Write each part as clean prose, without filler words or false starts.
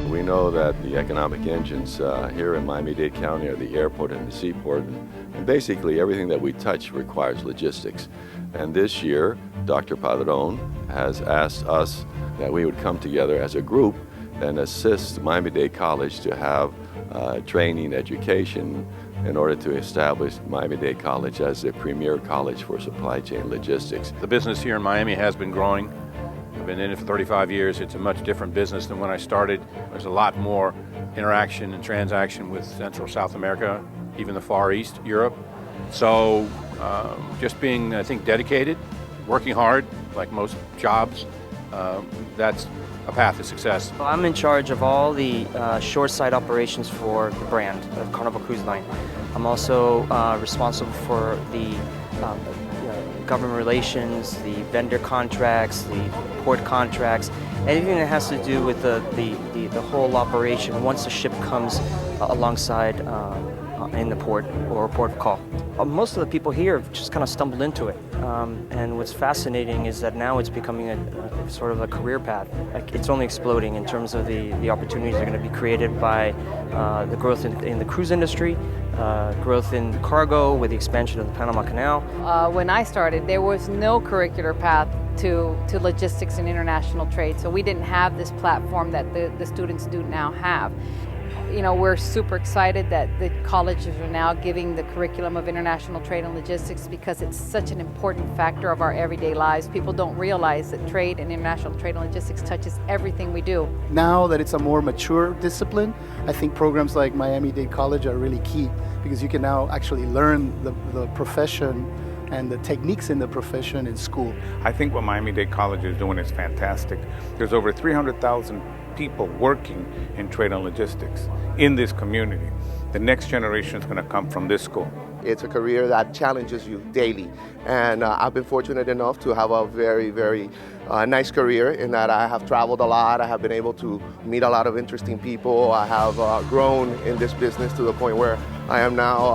We know that the economic engines here in Miami-Dade County are the airport and the seaport, and basically everything that we touch requires logistics. And this year, Dr. Padron has asked us that we would come together as a group and assist Miami-Dade College to have training education in order to establish Miami-Dade College as the premier college for supply chain logistics. The business here in Miami has been growing. I've been in it for 35 years. It's a much different business than when I started. There's a lot more interaction and transaction with Central South America, even the Far East, Europe. So just being, I think, dedicated, working hard, like most jobs, that's a path to success. I'm in charge of all the shoreside operations for the brand of Carnival Cruise Line. I'm also responsible for the government relations, the vendor contracts, the port contracts, anything that has to do with the whole operation once the ship comes alongside in the port or port of call. Most of the people here have just kind of stumbled into it. And what's fascinating is that now it's becoming a sort of a career path. Like, it's only exploding in terms of the opportunities that are going to be created by the growth in the cruise industry, growth in cargo with the expansion of the Panama Canal. When I started, there was no curricular path to logistics and international trade, so we didn't have this platform that the students do now have. You know, we're super excited that the colleges are now giving the curriculum of international trade and logistics because it's such an important factor of our everyday lives. People don't realize that trade and international trade and logistics touches everything we do. Now that it's a more mature discipline, I think programs like Miami-Dade College are really key because you can now actually learn the profession and the techniques in the profession in school. I think what Miami-Dade College is doing is fantastic. There's over 300,000 people working in trade and logistics in this community. The next generation is going to come from this school. It's a career that challenges you daily, and I've been fortunate enough to have a very, very nice career in that I have traveled a lot. I have been able to meet a lot of interesting people. I have grown in this business to the point where I am now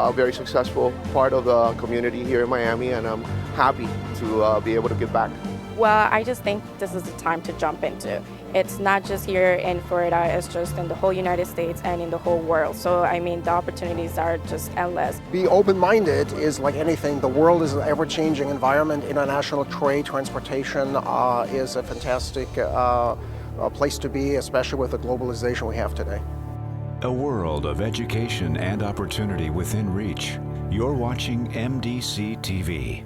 a very successful part of the community here in Miami, and I'm happy to be able to give back. Well, I just think this is the time to jump into. It's not just here in Florida, it's just in the whole United States and in the whole world. So, I mean, the opportunities are just endless. Be open-minded is like anything. The world is an ever-changing environment. International trade, transportation is a fantastic place to be, especially with the globalization we have today. A world of education and opportunity within reach. You're watching MDC-TV.